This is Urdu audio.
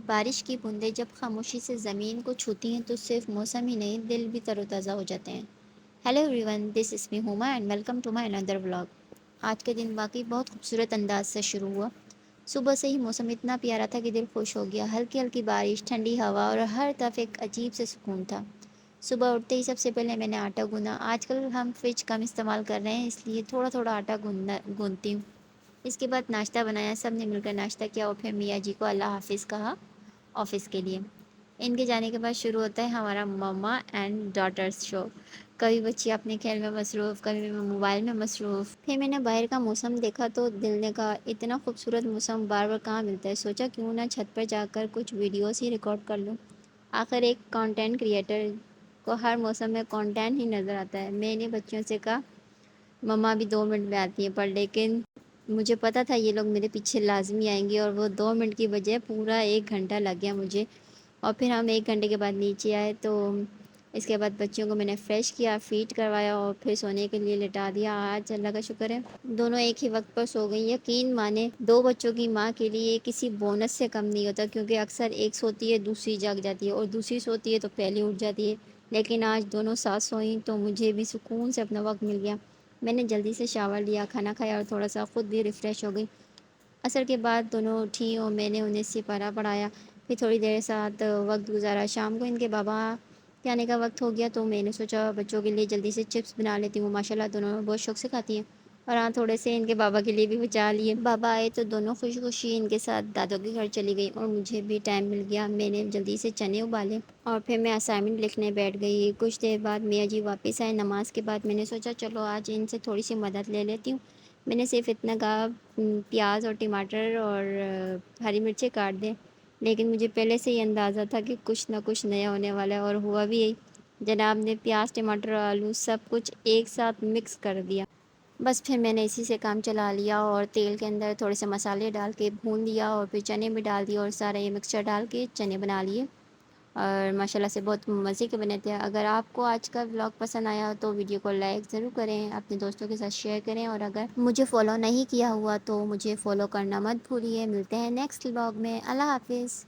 بارش کی بوندیں جب خاموشی سے زمین کو چھوتی ہیں تو صرف موسم ہی نہیں، دل بھی تر و تازہ ہو جاتے ہیں۔ Hello everyone, this is me Huma and welcome to my اندر ولاگ۔ آج کے دن واقعی بہت خوبصورت انداز سے شروع ہوا۔ صبح سے ہی موسم اتنا پیارا تھا کہ دل خوش ہو گیا۔ ہلکی ہلکی بارش، ٹھنڈی ہوا اور ہر طرف ایک عجیب سے سکون تھا۔ صبح اٹھتے ہی سب سے پہلے میں نے آٹا گوندھا۔ آج کل ہم فریج کم استعمال کر رہے ہیں، اس لیے تھوڑا تھوڑا آٹا گوندھتی ہوں۔ اس کے بعد ناشتہ بنایا، سب نے مل کر ناشتہ کیا اور پھر میاں جی کو اللہ حافظ کہا آفس کے لیے۔ ان کے جانے کے بعد شروع ہوتا ہے ہمارا مما اینڈ ڈاٹرز شو۔ کبھی بچے اپنے کھیل میں مصروف، کبھی موبائل میں مصروف۔ پھر میں نے باہر کا موسم دیکھا تو دل نے کہا اتنا خوبصورت موسم بار بار کہاں ملتا ہے، سوچا کیوں نہ چھت پر جا کر کچھ ویڈیوز ہی ریکارڈ کر لوں۔ آخر ایک کانٹینٹ کریئٹر کو ہر موسم میں کانٹینٹ ہی نظر آتا ہے۔ میں نے بچوں سے کہا مما بھی 2 منٹ میں آتی ہیں، پر لیکن مجھے پتا تھا یہ لوگ میرے پیچھے لازمی آئیں گے اور وہ 2 منٹ کی بجائے پورا 1 گھنٹہ لگ گیا مجھے۔ اور پھر ہم 1 گھنٹے کے بعد نیچے آئے تو اس کے بعد بچوں کو میں نے فریش کیا، فیڈ کروایا اور پھر سونے کے لیے لٹا دیا۔ آج اللہ کا شکر ہے دونوں ایک ہی وقت پر سو گئی۔ یقین مانے 2 بچوں کی ماں کے لیے کسی بونس سے کم نہیں ہوتا، کیونکہ اکثر ایک سوتی ہے دوسری جاگ جاتی ہے اور دوسری سوتی ہے تو پہلی اٹھ جاتی ہے، لیکن آج دونوں ساتھ سوئیں تو مجھے بھی سکون سے اپنا وقت مل گیا۔ میں نے جلدی سے شاور لیا، کھانا کھایا اور تھوڑا سا خود بھی ریفریش ہو گئی۔ عصر کے بعد دونوں اٹھی اور میں نے انہیں سپارہ پڑھایا، پھر تھوڑی دیر ساتھ وقت گزارا۔ شام کو ان کے بابا کے آنے کا وقت ہو گیا تو میں نے سوچا بچوں کے لیے جلدی سے چپس بنا لیتی ہوں، ماشاءاللہ دونوں بہت شوق سے کھاتی ہیں، اور ہاں تھوڑے سے ان کے بابا کے لیے بھی بچا لیے۔ بابا آئے تو دونوں خوشی خوشی ان کے ساتھ دادوں کے گھر چلی گئی اور مجھے بھی ٹائم مل گیا۔ میں نے جلدی سے چنے ابالے اور پھر میں اسائنمنٹ لکھنے بیٹھ گئی۔ کچھ دیر بعد میاں جی واپس آئے نماز کے بعد۔ میں نے سوچا چلو آج ان سے تھوڑی سی مدد لے لیتی ہوں۔ میں نے صرف اتنا کہا پیاز اور ٹماٹر اور ہری مرچیں کاٹ دیں، لیکن مجھے پہلے سے ہی اندازہ تھا کہ کچھ نہ کچھ نیا ہونے والا ہے، اور ہوا بھی یہی۔ جناب نے پیاز، ٹماٹر اور آلو سب کچھ ایک ساتھ مکس کر دیا۔ بس پھر میں نے اسی سے کام چلا لیا اور تیل کے اندر تھوڑے سے مسالے ڈال کے بھون دیا اور پھر چنے بھی ڈال دیے اور سارا یہ مکسچر ڈال کے چنے بنا لیے، اور ماشاءاللہ سے بہت مزے کے بنے تھے۔ اگر آپ کو آج کا ولاگ پسند آیا تو ویڈیو کو لائک ضرور کریں، اپنے دوستوں کے ساتھ شیئر کریں، اور اگر مجھے فالو نہیں کیا ہوا تو مجھے فالو کرنا مت بھولیے۔ ملتے ہیں نیکسٹ ولاگ میں، اللہ حافظ۔